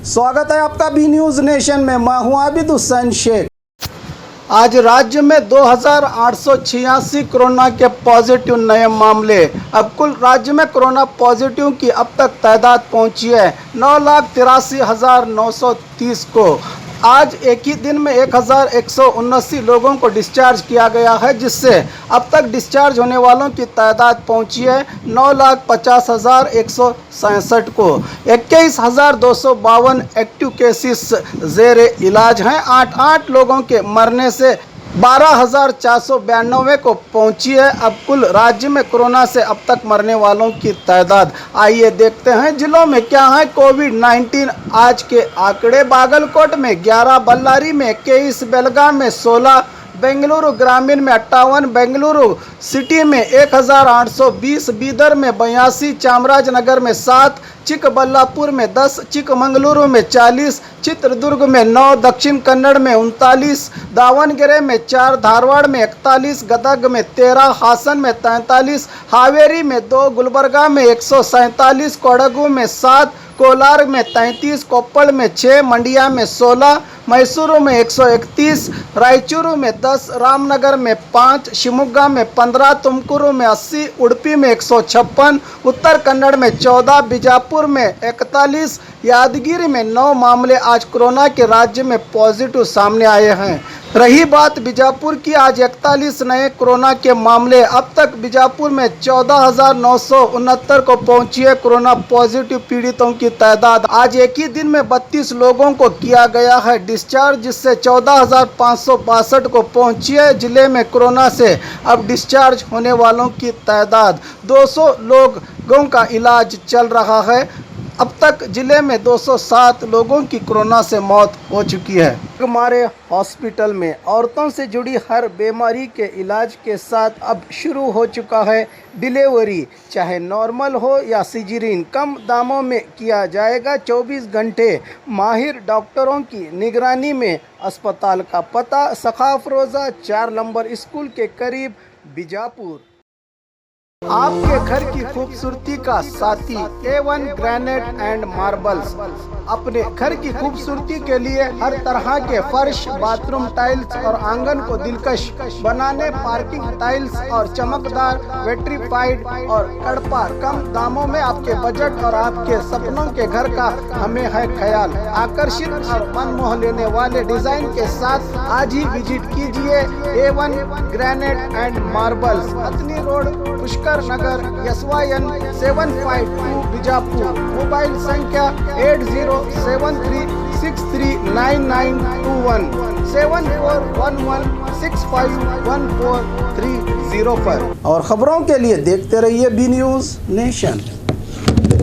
स्वागत है आपका बी न्यूज़ नेशन में। मैं हूं आबिद हुसैन शेख। आज राज्य में 2886 कोरोना के पॉजिटिव नए मामले। अब कुल राज्य में कोरोना पॉजिटिव की अब तक तादाद पहुंची है 9,83,930 को। आज एक ही दिन में 1,179 लोगों को डिस्चार्ज किया गया है, जिससे अब तक डिस्चार्ज होने वालों की तादाद पहुंची है 9,50,167 को। 21,252 एक्टिव केसेस ज़ेरे इलाज हैं। 8 लोगों के मरने से 12,492 को पहुंची है अब कुल राज्य में कोरोना से अब तक मरने वालों की तादाद। आइए देखते हैं जिलों में क्या है कोविड-19 आज के आंकड़े। बागलकोट में 11, बल्लारी में 21, बेलगाम में 16, बेंगलुरु ग्रामीण में 58, बेंगलुरु सिटी में 1,820, बीदर में 82, चामराजनगर में 7, चिकबल्लापुर में 10, चिकमंगलुरु में 40, चित्रदुर्ग में 9, दक्षिण कन्नड़ में 39, दावणगेरे में 4, धारवाड़ में 41, गदग में 13, हासन में 43, हावेरी में 2, गुलबर्गा में 147, कोडगु में 7, कोलार में 33, कोप्पल में 6, मंडिया में 16, मैसूरू में 131, रायचूरू में 10, रामनगर में 5, शिवमोगा में 15, तुमकुरू में 80, उडुपी में 156, उत्तर कन्नड़ में 14, बीजापुर में 41, यादगिरी में 9 मामले आज कोरोना के राज्य में पॉजिटिव सामने आए हैं। रही बात बीजापुर की, आज 41 नए कोरोना के मामले। अब तक बीजापुर में 14,969 को पहुंची है कोरोना पॉजिटिव पीड़ितों की तादाद। आज एक ही दिन में 32 लोगों को किया गया है डिस्चार्ज, जिससे 14,562 को पहुंची है जिले में कोरोना से अब डिस्चार्ज होने वालों की तादाद। 200 लोगों का इलाज चल रहा है। अब तक जिले में 207 लोगों की कोरोना से मौत हो चुकी है। हमारे हॉस्पिटल में औरतों से जुड़ी हर बीमारी के इलाज के साथ अब शुरू हो चुका है डिलीवरी, चाहे नॉर्मल हो या सिजेरियन, कम दामों में किया जाएगा। 24 घंटे माहिर डॉक्टरों की निगरानी में। अस्पताल का पता सखाफरोजा 4 नंबर स्कूल के करीब, बीजापुर। आपके घर की खूबसूरती का साथी A1 ग्रेनाइट एंड मार्बल्स। अपने घर की खूबसूरती के लिए हर तरह के फर्श, बाथरूम टाइल्स और आंगन को दिलकश बनाने पार्किंग टाइल्स और चमकदार वेट्रीफाइड और कड़पा कम दामों में आपके बजट और आपके सपनों के घर का हमें है ख्याल। आकर्षित और मन मोह लेने वाले डिजाइन के साथ आज ही विजिट कीजिए A1 granite and marbles, Hathni road, Pushkar Nagar, SYN 752 Bijapur. Mobile संख्या 8073639921 7411651430 पर। और खबरों के लिए देखते रहिए बी न्यूज़ नेशन।